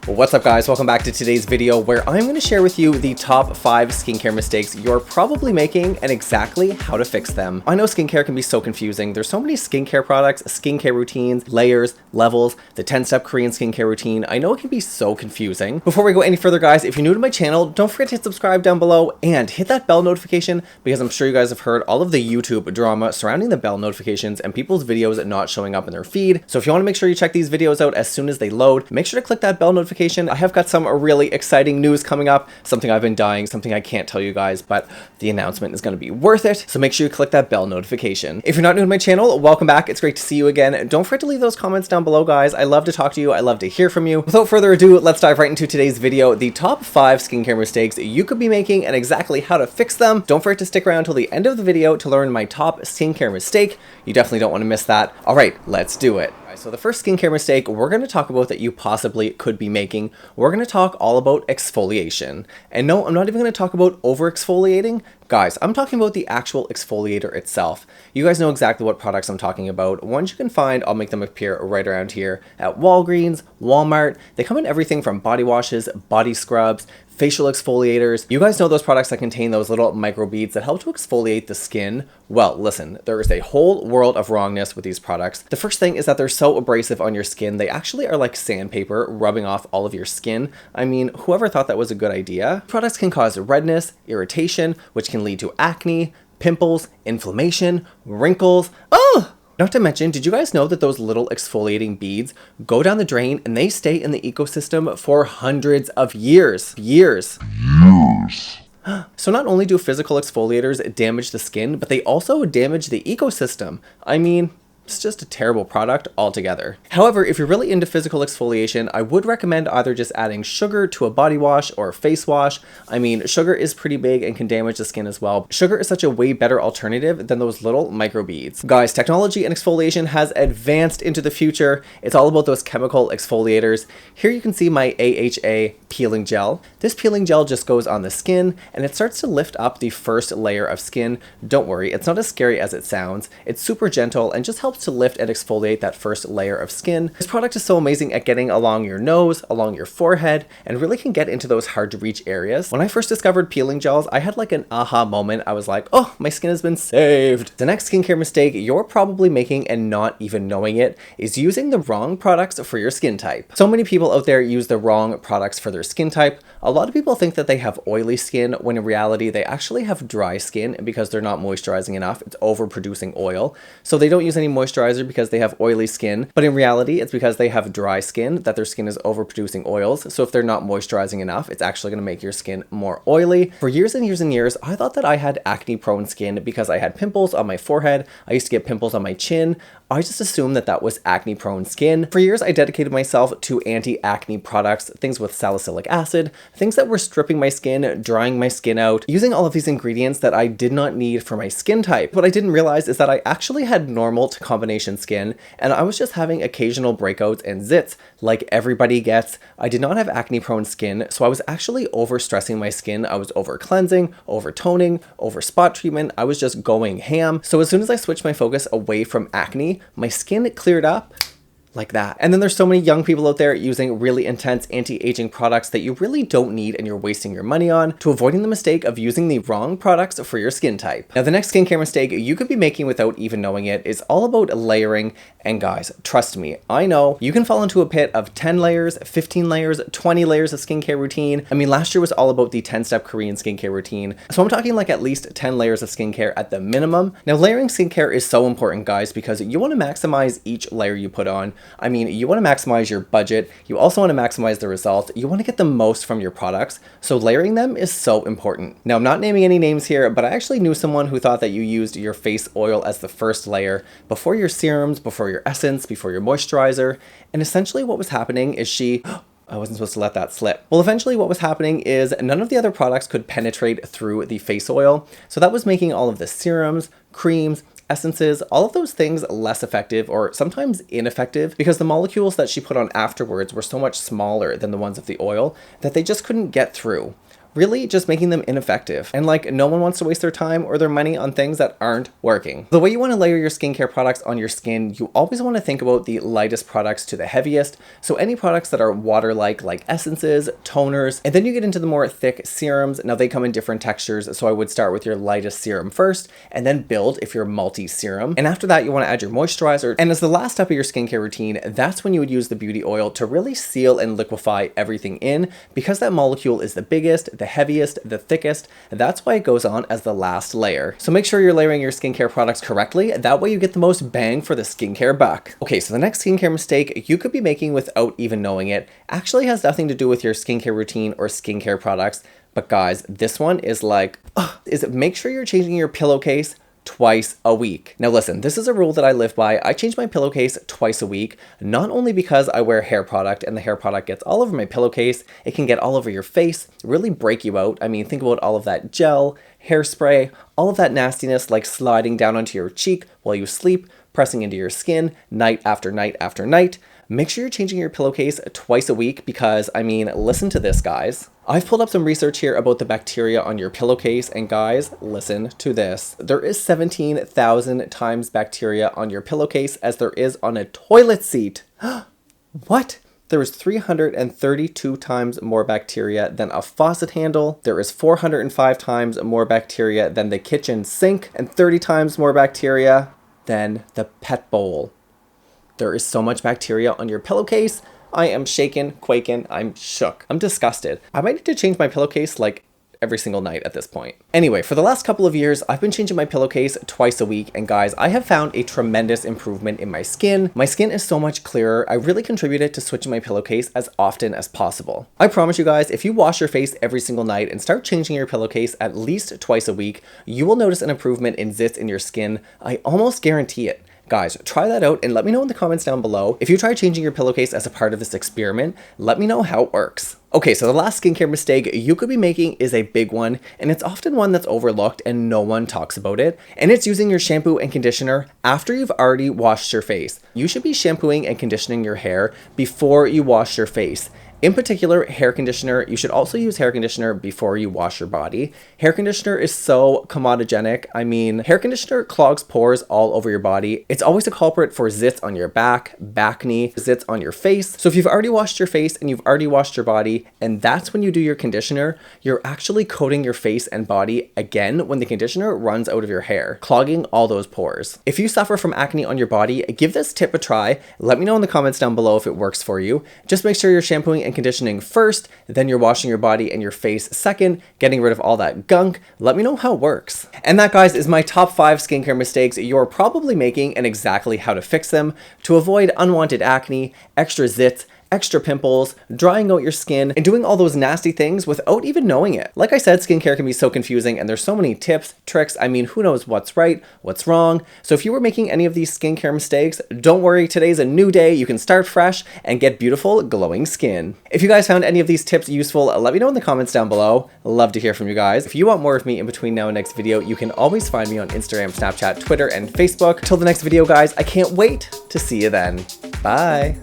What's up guys, welcome back to today's video where I'm going to share with you the top 5 skincare mistakes you're probably making and exactly how to fix them. I know skincare can be so confusing. There's so many skincare products, skincare routines, layers, levels, the 10-step Korean skincare routine. I know it can be so confusing. Before we go any further guys, if you're new to my channel, don't forget to hit subscribe down below and hit that bell notification because I'm sure you guys have heard all of the YouTube drama surrounding the bell notifications and people's videos not showing up in their feed. So if you want to make sure you check these videos out as soon as they load, make sure to click that bell notification. I have got some really exciting news coming up, something I've been dying, something I can't tell you guys, but the announcement is going to be worth it. So make sure you click that bell notification. If you're not new to my channel, welcome back. It's great to see you again. Don't forget to leave those comments down below, guys. I love to talk to you. I love to hear from you. Without further ado, let's dive right into today's video, the top 5 skincare mistakes you could be making and exactly how to fix them. Don't forget to stick around till the end of the video to learn my top skincare mistake. You definitely don't want to miss that. All right, let's do it. So the first skincare mistake we're going to talk about that you possibly could be making, we're going to talk all about exfoliation. And no, I'm not even going to talk about over exfoliating. Guys, I'm talking about the actual exfoliator itself. You guys know exactly what products I'm talking about. Ones you can find, I'll make them appear right around here at Walgreens, Walmart. They come in everything from body washes, body scrubs, facial exfoliators. You guys know those products that contain those little microbeads that help to exfoliate the skin? Well, listen, there is a whole world of wrongness with these products. The first thing is that they're so abrasive on your skin. They actually are like sandpaper rubbing off all of your skin. I mean, whoever thought that was a good idea? Products can cause redness, irritation, which can lead to acne, pimples, inflammation, wrinkles. Oh! Not to mention, did you guys know that those little exfoliating beads go down the drain and they stay in the ecosystem for hundreds of years? So not only do physical exfoliators damage the skin, but they also damage the ecosystem. I mean, it's just a terrible product altogether. However, if you're really into physical exfoliation, I would recommend either just adding sugar to a body wash or a face wash. I mean, sugar is pretty big and can damage the skin as well. Sugar is such a way better alternative than those little microbeads. Guys, technology and exfoliation has advanced into the future. It's all about those chemical exfoliators. Here you can see my AHA peeling gel. This peeling gel just goes on the skin and it starts to lift up the first layer of skin. Don't worry, it's not as scary as it sounds. It's super gentle and just helps to lift and exfoliate that first layer of skin. This product is so amazing at getting along your nose, along your forehead, and really can get into those hard to reach areas. When I first discovered peeling gels, I had like an aha moment. I was like, oh, my skin has been saved. The next skincare mistake you're probably making and not even knowing it is using the wrong products for your skin type. So many people out there use the wrong products for their skin type. A lot of people think that they have oily skin when in reality they actually have dry skin because they're not moisturizing enough. It's overproducing oil. So they don't use any moisturizer because they have oily skin, but in reality it's because they have dry skin that their skin is overproducing oils. So if they're not moisturizing enough, it's actually going to make your skin more oily. For years and years and years, I thought that I had acne prone skin because I had pimples on my forehead. I used to get pimples on my chin. I just assumed that that was acne prone skin. For years, I dedicated myself to anti-acne products, things with salicylic acid, things that were stripping my skin, drying my skin out, using all of these ingredients that I did not need for my skin type. What I didn't realize is that I actually had normal to combination skin, and I was just having occasional breakouts and zits like everybody gets. I did not have acne prone skin, so I was actually over stressing my skin. I was over cleansing, over toning, over spot treatment. I was just going ham. So as soon as I switched my focus away from acne, my skin cleared up like that. And then there's so many young people out there using really intense anti-aging products that you really don't need and you're wasting your money on, to avoiding the mistake of using the wrong products for your skin type. Now, the next skincare mistake you could be making without even knowing it is all about layering. And guys, trust me, I know you can fall into a pit of 10 layers, 15 layers, 20 layers of skincare routine. I mean, last year was all about the 10-step Korean skincare routine. So I'm talking like at least 10 layers of skincare at the minimum. Now, layering skincare is so important, guys, because you want to maximize each layer you put on. I mean, you want to maximize your budget. You also want to maximize the results. You want to get the most from your products. So layering them is so important. Now, I'm not naming any names here, but I actually knew someone who thought that you used your face oil as the first layer before your serums, before your essence, before your moisturizer. And essentially what was happening is I wasn't supposed to let that slip. Well, eventually what was happening is none of the other products could penetrate through the face oil. So that was making all of the serums, creams, essences, all of those things less effective or sometimes ineffective because the molecules that she put on afterwards were so much smaller than the ones of the oil that they just couldn't get through. really just making them ineffective. And like, no one wants to waste their time or their money on things that aren't working. The way you want to layer your skincare products on your skin, you always want to think about the lightest products to the heaviest. So any products that are water-like, like essences, toners, and then you get into the more thick serums. Now they come in different textures, so I would start with your lightest serum first, and then build if you're multi-serum. And after that, you want to add your moisturizer. And as the last step of your skincare routine, that's when you would use the beauty oil to really seal and liquefy everything in, because that molecule is the biggest, the heaviest, the thickest. That's why it goes on as the last layer. So make sure you're layering your skincare products correctly. That way you get the most bang for the skincare buck. Okay, so the next skincare mistake you could be making without even knowing it actually has nothing to do with your skincare routine or skincare products. But guys, this one is like, is make sure you're changing your pillowcase twice a week. Now listen, this is a rule that I live by. I change my pillowcase twice a week, not only because I wear hair product and the hair product gets all over my pillowcase, it can get all over your face, really break you out. I mean, think about all of that gel, hairspray, all of that nastiness like sliding down onto your cheek while you sleep, pressing into your skin night after night after night. Make sure you're changing your pillowcase twice a week because, I mean, listen to this, guys. I've pulled up some research here about the bacteria on your pillowcase, and guys, listen to this. There is 17,000 times bacteria on your pillowcase as there is on a toilet seat. What? There is 332 times more bacteria than a faucet handle. There is 405 times more bacteria than the kitchen sink, and 30 times more bacteria than the pet bowl. There is so much bacteria on your pillowcase. I am shaken, quaking, I'm shook. I'm disgusted. I might need to change my pillowcase like every single night at this point. Anyway, for the last couple of years, I've been changing my pillowcase twice a week, and guys, I have found a tremendous improvement in my skin. My skin is so much clearer. I really contributed to switching my pillowcase as often as possible. I promise you guys, if you wash your face every single night and start changing your pillowcase at least twice a week, you will notice an improvement in zits in your skin. I almost guarantee it. Guys, try that out and let me know in the comments down below. If you try changing your pillowcase as a part of this experiment, let me know how it works. Okay, so the last skincare mistake you could be making is a big one, and it's often one that's overlooked and no one talks about it, and it's using your shampoo and conditioner after you've already washed your face. You should be shampooing and conditioning your hair before you wash your face. In particular, hair conditioner. You should also use hair conditioner before you wash your body. Hair conditioner is so comedogenic. I mean, hair conditioner clogs pores all over your body. It's always a culprit for zits on your back knee, zits on your face. So if you've already washed your face and you've already washed your body, and that's when you do your conditioner, you're actually coating your face and body again when the conditioner runs out of your hair, clogging all those pores. If you suffer from acne on your body, give this tip a try. Let me know in the comments down below if it works for you. Just make sure you're shampooing and conditioning first, then you're washing your body and your face second, getting rid of all that gunk. Let me know how it works. And that, guys, is my top 5 skincare mistakes you're probably making and exactly how to fix them to avoid unwanted acne, extra zits, extra pimples, drying out your skin, and doing all those nasty things without even knowing it. Like I said, skincare can be so confusing and there's so many tips, tricks. I mean, who knows what's right, what's wrong. So if you were making any of these skincare mistakes, don't worry, today's a new day. You can start fresh and get beautiful, glowing skin. If you guys found any of these tips useful, let me know in the comments down below. Love to hear from you guys. If you want more of me in between now and next video, you can always find me on Instagram, Snapchat, Twitter, and Facebook. Till the next video, guys, I can't wait to see you then. Bye.